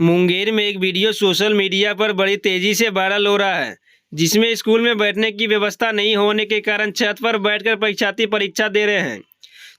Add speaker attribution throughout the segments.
Speaker 1: मुंगेर में एक video social media पर बड़ी तेजी से वायरल हो रहा है, जिसमें स्कूल में बैठने की व्यवस्था नहीं होने के कारण छत पर बैठकर परीक्षार्थी परीक्षा दे रहे हैं,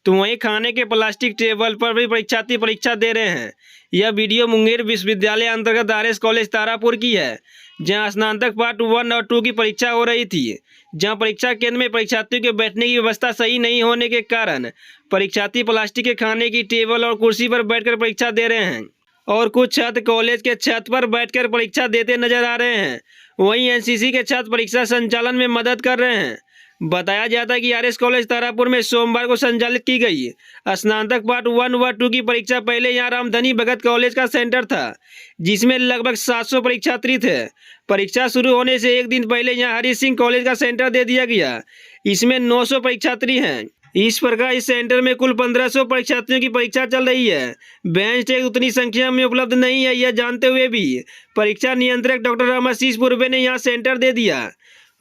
Speaker 1: तो वहीं खाने के प्लास्टिक टेबल पर भी परीक्षार्थी परीक्षा दे रहे हैं। यह वीडियो मुंगेर विश्वविद्यालय अंतर्गत आरएस कॉलेज तारापुर की है, जहां स्नातक पार्ट 1 और 2 की परीक्षा हो रही थी। जहां परीक्षा केंद्र में परीक्षार्थियों के बैठने की व्यवस्था सही नहीं होने के कारण परीक्षार्थी प्लास्टिक के खाने की टेबल और कुर्सी पर बैठकर परीक्षा दे रहे हैं और कुछ छात्र कॉलेज के छत पर बैठकर परीक्षा देते नजर आ रहे हैं। वहीं एनसीसी के छात्र परीक्षा संचालन में मदद कर रहे हैं। बताया जाता है कि आरएस कॉलेज तारापुर में सोमवार को संचालित की गई स्नातक पार्ट 1 व 2 की परीक्षा पहले यहाँ रामधनी भगत कॉलेज का सेंटर था, जिसमें लगभग 700 परीक्षार्थी थे। परीक्षा शुरू होने से एक दिन पहले यहाँ हरि सिंह कॉलेज का सेंटर दे दिया गया। इसमें 900 परीक्षार्थी हैं। इस प्रकार इस सेंटर में कुल 1500 परीक्षार्थियों की परीक्षा चल रही है। बेंच टेक उतनी संख्या में उपलब्ध नहीं है, यह जानते हुए भी परीक्षा नियंत्रक डॉक्टर रामाशीष पूर्वे ने यहाँ सेंटर दे दिया।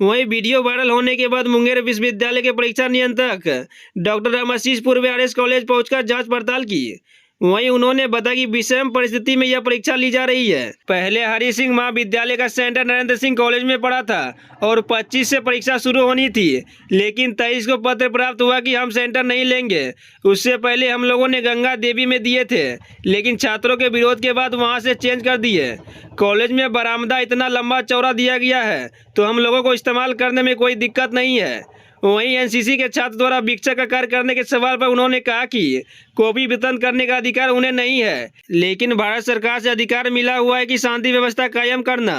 Speaker 1: वहीं वीडियो वायरल होने के बाद मुंगेर विश्वविद्यालय के परीक्षा नियंत्रक डॉक्टर रामाशीष पूर्वे आरएस कॉलेज पहुंचकर जांच पड़ताल की। वहीं उन्होंने बताया कि विषम परिस्थिति में यह परीक्षा ली जा रही है। पहले हरि सिंह महाविद्यालय का सेंटर नरेंद्र सिंह कॉलेज में पड़ा था और 25 से परीक्षा शुरू होनी थी, लेकिन 23 को पत्र प्राप्त हुआ कि हम सेंटर नहीं लेंगे। उससे पहले हम लोगों ने गंगा देवी में दिए थे, लेकिन छात्रों के विरोध के बाद वहां से चेंज कर दिए। कॉलेज में बरामदा इतना लंबा चौड़ा दिया गया है, तो हम लोगों को इस्तेमाल करने में कोई दिक्कत नहीं है। वहीं एनसीसी के छात्र द्वारा भिक्षक का कार्य करने के सवाल पर उन्होंने कहा कि कॉपी वितरण करने का अधिकार उन्हें नहीं है, लेकिन भारत सरकार से अधिकार मिला हुआ है कि शांति व्यवस्था कायम करना।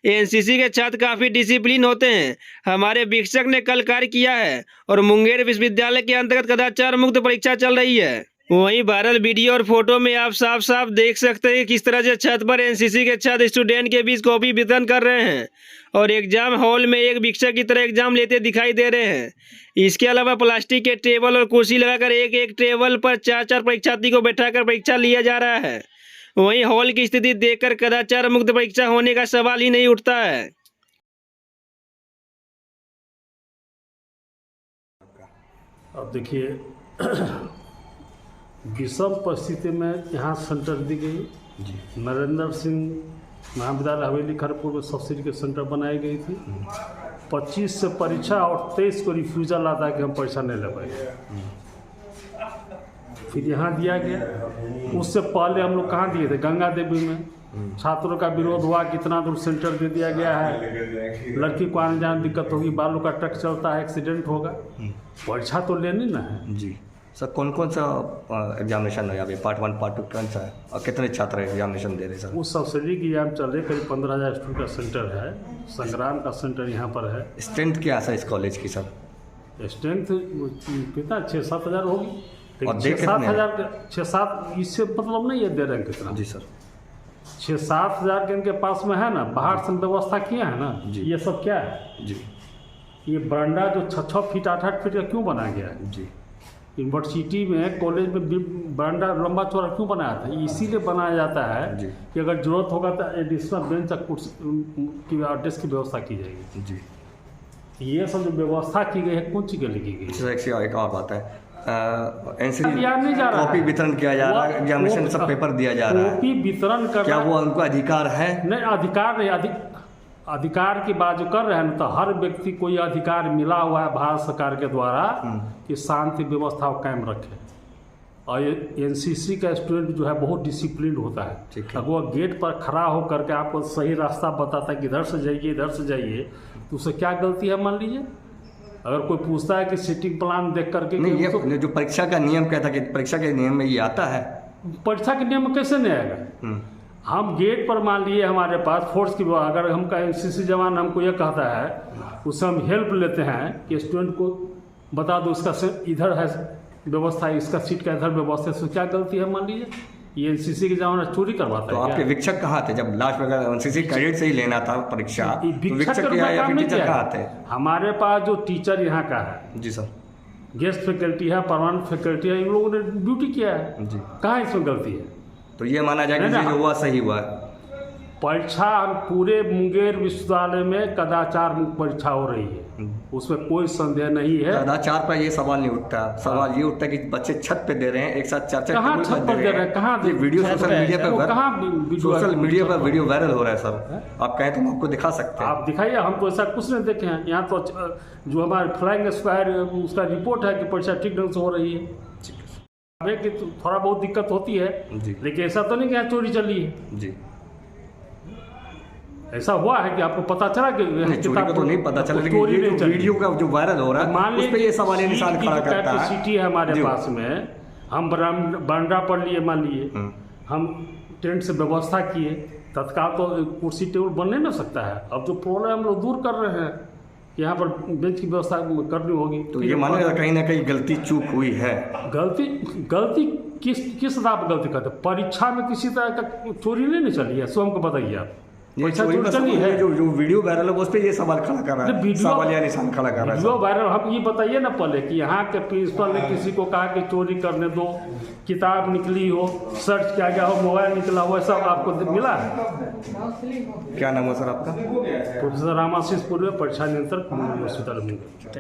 Speaker 1: एनसीसी के छात्र काफ़ी डिसिप्लिन होते हैं। हमारे भिक्षक ने कल कार्य किया है और मुंगेर विश्वविद्यालय के अंतर्गत कदाचार मुक्त परीक्षा चल रही है। वहीं वायरल वीडियो और फोटो में आप साफ साफ देख सकते हैं किस तरह से छत पर एनसीसी के छात्र स्टूडेंट के बीच कॉपी वितरण कर रहे हैं और एग्जाम हॉल में एक भिक्षक की तरह एग्जाम लेते दिखाई दे रहे हैं। इसके अलावा प्लास्टिक के टेबल और कुर्सी लगाकर एक एक टेबल पर 4-4 परीक्षार्थी को बैठाकर परीक्षा लिया जा रहा है। वहीं हॉल की स्थिति देखकर कदाचार मुक्त परीक्षा होने का सवाल ही नहीं उठता है।
Speaker 2: अब देखिए, विषम परिस्थिति में यहाँ सेंटर दी गई जी। नरेंद्र सिंह महाविद्यालय हवेली खड़गपुर में सब्सिडी के सेंटर बनाई गई थी। 25 से परीक्षा और 23 को रिफ्यूजल आता है कि हम परीक्षा नहीं ले पाएंगे। फिर यहाँ दिया गया। उससे पहले हम लोग कहाँ दिए थे? गंगा देवी में। छात्रों का विरोध हुआ, कितना दूर सेंटर दे दिया गया है, लड़की को आने जाने दिक्कत होगी, बालू का ट्रक चलता है, एक्सीडेंट होगा, परीक्षा तो लेनी ना है
Speaker 3: जी। सर कौन कौन सा एग्जामिनेशन है यहाँ पे? पार्ट 1 पार्ट 2 कौन सा है और कितने छात्र एग्जामिनेशन दे रहे हैं सर?
Speaker 2: वो सब्सिडी की एग्जाम चल रही है। करीब 15,000 स्टूडेंट का सेंटर है। संग्राम का सेंटर यहाँ पर है।
Speaker 3: स्ट्रेंथ क्या है इस कॉलेज की सर?
Speaker 2: स्ट्रेंथ कितना 6-7 हज़ार होगी।
Speaker 3: और
Speaker 2: 6-7 हज़ार 6-7 इससे मतलब नहीं है दे रहे हैं कितना
Speaker 3: जी सर।
Speaker 2: 6-7 हज़ार के इनके पास में है ना। बाहर से व्यवस्था किया है ना जी। ये सब क्या है
Speaker 3: जी?
Speaker 2: ये बरामदा जो 6-6 फीट 8-8 फीट का क्यों बनाया गया है
Speaker 3: जी?
Speaker 2: यूनिवर्सिटी में कॉलेज में बरामदा लंबा चौड़ा क्यों बनाया था? इसीलिए बनाया जाता है
Speaker 3: जी
Speaker 2: कि अगर जरूरत होगा तो एडिशनल बेंच की डेस्क की व्यवस्था की जाएगी
Speaker 3: जी।
Speaker 2: ये सब जो व्यवस्था की गई है कौन सी के लिए की गई है?
Speaker 3: एक और बात है, एनसीसी
Speaker 2: नहीं जा रहा
Speaker 3: कॉपी वितरण किया जा रहा है, एग्जामिनेशन सब पेपर दिया जा रहा है।
Speaker 2: कॉपी वितरण कर
Speaker 3: क्या वो उनको अधिकार है?
Speaker 2: नहीं, अधिकार नहीं। अधिकार की बात जो कर रहे हैं ना, तो हर व्यक्ति को यह अधिकार मिला हुआ है भारत सरकार के द्वारा कि शांति व्यवस्था को कायम रखे। और एनसीसी का स्टूडेंट जो है बहुत डिसिप्लिन होता है। अगर वो गेट पर खड़ा होकर के आपको सही रास्ता बताता है कि इधर से जाइए इधर से जाइए, तो उससे क्या गलती है मान लीजिए? अगर कोई पूछता है कि सीटिंग प्लान देख करके
Speaker 3: नहीं, ये जो परीक्षा का नियम कहता है कि परीक्षा के नियम में ये आता है।
Speaker 2: परीक्षा के नियम में कैसे नहीं आएगा? हम गेट पर मान लिए हमारे पास फोर्स की, अगर हमका एनसीसी जवान हमको ये कहता है, उससे हम हेल्प लेते हैं कि स्टूडेंट को बता दो इसका इधर है व्यवस्था, इसका सीट का इधर व्यवस्था, इसमें क्या गलती है मान लीजिए? ये एनसीसी के जवान चोरी करवाता है।
Speaker 3: तो आपके भिक्षक कहाँ थे जब लास्ट में एनसीसी कैडेट से ही लेना था परीक्षा? भिक्षक या फिर टीचर कहाँ थे?
Speaker 2: हमारे पास जो टीचर यहाँ का है
Speaker 3: जी सर,
Speaker 2: गेस्ट फैकल्टी है, परमानेंट फैकल्टी है, इन लोगों ने ड्यूटी किया है जी। कहाँ इसमें गलती है?
Speaker 3: तो ये माना जाए कि जो हुआ सही हुआ।
Speaker 2: परीक्षा पूरे मुंगेर विश्वविद्यालय में कदाचार मुक्त परीक्षा हो रही है। उसमें कोई संदेह नहीं है।
Speaker 3: कदाचार पर ये सवाल नहीं उठता, सवाल ये उठता है कि बच्चे छत पे दे रहे हैं, एक साथ 4-4
Speaker 2: कहाँ
Speaker 3: टेबल
Speaker 2: छत पर दे रहे हैं? कहाँ
Speaker 3: ये वीडियो सोशल मीडिया
Speaker 2: वो
Speaker 3: पे
Speaker 2: कहाँ वीडियो
Speaker 3: सोशल मीडिया पर वीडियो वायरल हो रहा है सर। आप कहें तो हम आपको दिखा सकते हैं।
Speaker 2: आप दिखाइए, हम तो ऐसा कुछ नहीं देखे हैं। यहाँ तो जो हमारे फ्लाइंग स्क्वायर उसका रिपोर्ट है कि परीक्षा ठीक ढंग से हो रही है। कि थोड़ा बहुत दिक्कत होती है
Speaker 3: जी।
Speaker 2: लेकिन ऐसा तो नहीं कि यहाँ चोरी चली है।
Speaker 3: जी,
Speaker 2: ऐसा हुआ है कि आपको पता चला कि
Speaker 3: चोरी का तो नहीं पता चला, लेकिन
Speaker 2: चोरी
Speaker 3: ये
Speaker 2: नहीं
Speaker 3: जो
Speaker 2: चली।
Speaker 3: वीडियो का जो वायरल हो रहा
Speaker 2: मान
Speaker 3: है उस पे ये सवाल ये निशान खड़ा करता है।
Speaker 2: कैपेसिटी है हमारे
Speaker 3: जी।
Speaker 2: पास में, हम बांड्रा पढ़ लिए, मान लिए हम टेंट से व्यवस्था किए, तत्काल तो कुर्सी टेबल बन नहीं ना सकता है। अब जो प्रॉब्लम हम लोग दूर कर रहे हैं, यहाँ पर बेंच की व्यवस्था करनी होगी।
Speaker 3: तो ये मानेगा कहीं ना कहीं गलती चूक हुई है।
Speaker 2: गलती किस आधार पर गलती करते? परीक्षा में किसी तरह का चोरी नहीं चली है, स्वयं को बताइए आप।
Speaker 3: ये
Speaker 2: परीक्षा
Speaker 3: चोरी
Speaker 2: चोरी
Speaker 3: का
Speaker 2: चली है।
Speaker 3: जो वीडियो वायरल है उस पे ये सवाल खड़ा कर रहा है, सवाल या निशान खड़ा कर रहा है।
Speaker 2: वीडियो वायरल, हम ये बताइए ना पहले कि यहाँ के प्रिंसिपल ने किसी को कहा कि चोरी करने दो, किताब निकली हो, सर्च किया गया हो, मोबाइल निकला हो, सब आपको मिला है?
Speaker 3: क्या नाम है सर आपका?
Speaker 2: प्रोफेसर रामाशीष पूर्व, परीक्षा नियंत्रक, यूनिवर्सिटी।